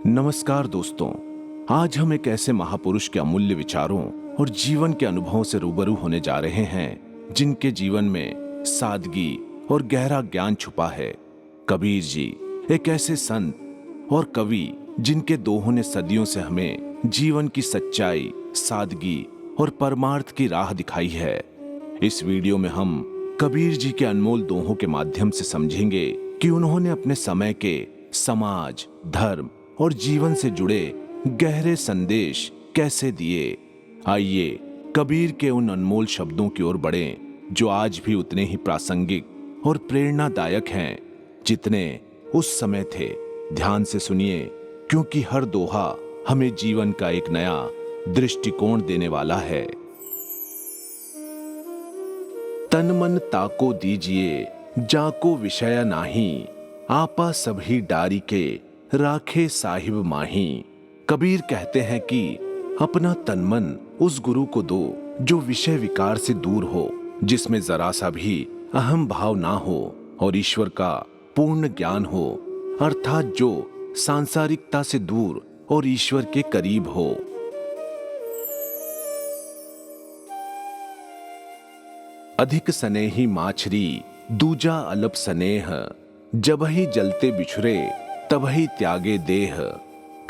नमस्कार दोस्तों, आज हम एक ऐसे महापुरुष के अमूल्य विचारों और जीवन के अनुभवों से रूबरू होने जा रहे हैं जिनके जीवन में सादगी और गहरा ज्ञान छुपा है। कबीर जी एक ऐसे संत और कवि जिनके दोहों ने सदियों से हमें जीवन की सच्चाई, सादगी और परमार्थ की राह दिखाई है। इस वीडियो में हम कबीर जी के अनमोल दोहों के माध्यम से समझेंगे कि उन्होंने अपने समय के समाज, धर्म और जीवन से जुड़े गहरे संदेश कैसे दिए। आइए कबीर के उन अनमोल शब्दों की ओर बढ़ें जो आज भी उतने ही प्रासंगिक और प्रेरणादायक हैं जितने उस समय थे। ध्यान से सुनिए, क्योंकि हर दोहा हमें जीवन का एक नया दृष्टिकोण देने वाला है। तन मन ताको दीजिए, जाको विषय नाही, आपा सभी डारी के राखे साहिब माही। कबीर कहते हैं कि अपना तन मन उस गुरु को दो जो विषय विकार से दूर हो, जिसमें जरा सा भी अहम भाव ना हो और ईश्वर का पूर्ण ज्ञान हो, अर्थात जो सांसारिकता से दूर और ईश्वर के करीब हो। अधिक स्नेही माछरी, दूजा अल्प स्नेह, जबहि जलते बिछुरे तबहि त्यागे देह।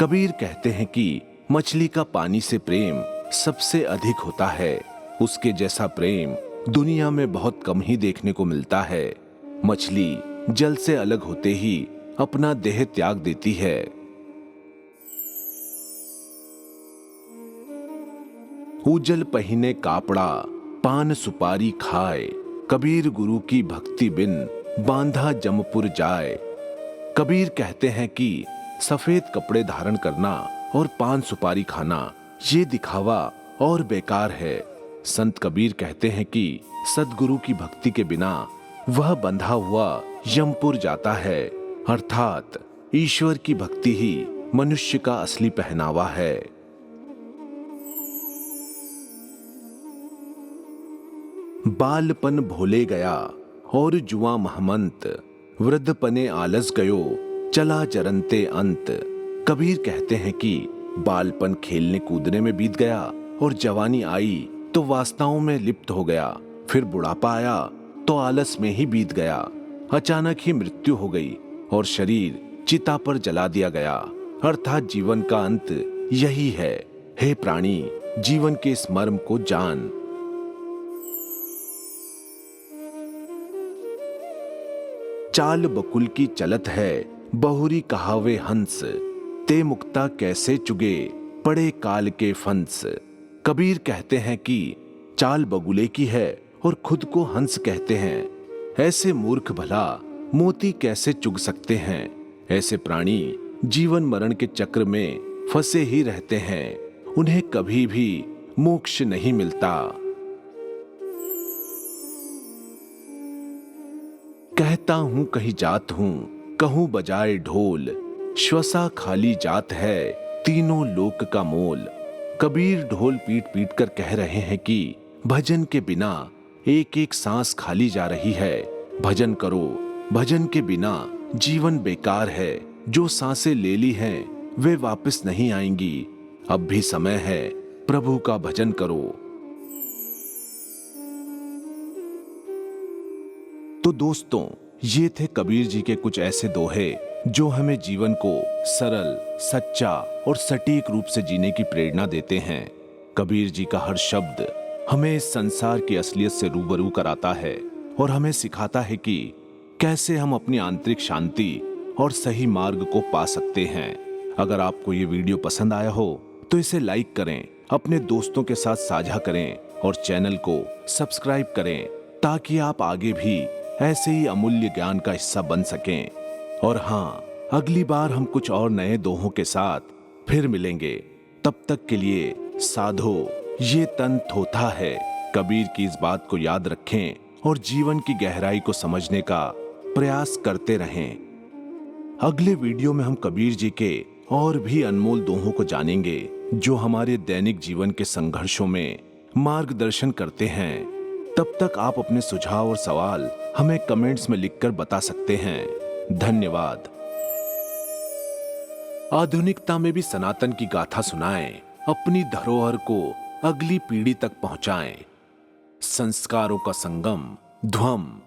कबीर कहते हैं कि मछली का पानी से प्रेम सबसे अधिक होता है। उसके जैसा प्रेम दुनिया में बहुत कम ही देखने को मिलता है। मछली जल से अलग होते ही अपना देह त्याग देती है। उजल पहिने कापड़ा, पान सुपारी खाए, कबीर गुरु की भक्ति बिन बांधा जमपुर जाए। कबीर कहते हैं कि सफेद कपड़े धारण करना और पान सुपारी खाना ये दिखावा और बेकार है। संत कबीर कहते हैं कि सद्गुरु की भक्ति के बिना वह बंधा हुआ यमपुर जाता है, अर्थात ईश्वर की भक्ति ही मनुष्य का असली पहनावा है। बालपन भोले गया और जुआ महमंत, वृद्धपने आलस गयो चला जरनते अंत। कबीर कहते हैं कि बालपन खेलने कूदने में बीत गया और जवानी आई तो वासनाओं में लिप्त हो गया, फिर बुढ़ापा आया तो आलस में ही बीत गया। अचानक ही मृत्यु हो गई और शरीर चिता पर जला दिया गया, अर्थात जीवन का अंत यही है। हे प्राणी, जीवन के इस मर्म को जान। चाल बकुल की चलत है, बहुरी कहावे हंस, ते मुक्ता कैसे चुगे पड़े काल के फंस। कबीर कहते हैं कि चाल बगुले की है और खुद को हंस कहते हैं। ऐसे मूर्ख भला मोती कैसे चुग सकते हैं। ऐसे प्राणी जीवन मरण के चक्र में फंसे ही रहते हैं, उन्हें कभी भी मोक्ष नहीं मिलता। कहता हूं कहीं जात हूं, कहूं बजाए ढोल, श्वसा खाली जात है तीनों लोक का मोल। कबीर ढोल पीट पीट कर कह रहे हैं कि भजन के बिना एक एक सांस खाली जा रही है। भजन करो, भजन के बिना जीवन बेकार है। जो सांसें ले ली हैं वे वापस नहीं आएंगी। अब भी समय है, प्रभु का भजन करो। तो दोस्तों, ये थे कबीर जी के कुछ ऐसे दोहे जो हमें जीवन को सरल, सच्चा और सटीक रूप से जीने की प्रेरणा देते हैं। कबीर जी का हर शब्द हमें इस संसार की असलियत से रूबरू कराता है और हमें सिखाता है कि कैसे हम अपनी आंतरिक शांति और सही मार्ग को पा सकते हैं। अगर आपको ये वीडियो पसंद आया हो तो इसे लाइक करें, अपने दोस्तों के साथ साझा करें और चैनल को सब्सक्राइब करें ताकि आप आगे भी ऐसे ही अमूल्य ज्ञान का हिस्सा बन सकें। और हाँ, अगली बार हम कुछ और नए दोहों के साथ फिर मिलेंगे। तब तक के लिए साधो, ये तन थोथा है। कबीर की इस बात को याद रखें और जीवन की गहराई को समझने का प्रयास करते रहें। अगले वीडियो में हम कबीर जी के और भी अनमोल दोहों को जानेंगे जो हमारे दैनिक जीवन के संघर्षों में मार्गदर्शन करते हैं। तब तक आप अपने सुझाव और सवाल हमें कमेंट्स में लिखकर बता सकते हैं। धन्यवाद। आधुनिकता में भी सनातन की गाथा सुनाएं, अपनी धरोहर को अगली पीढ़ी तक पहुंचाएं। संस्कारों का संगम, ध्वम,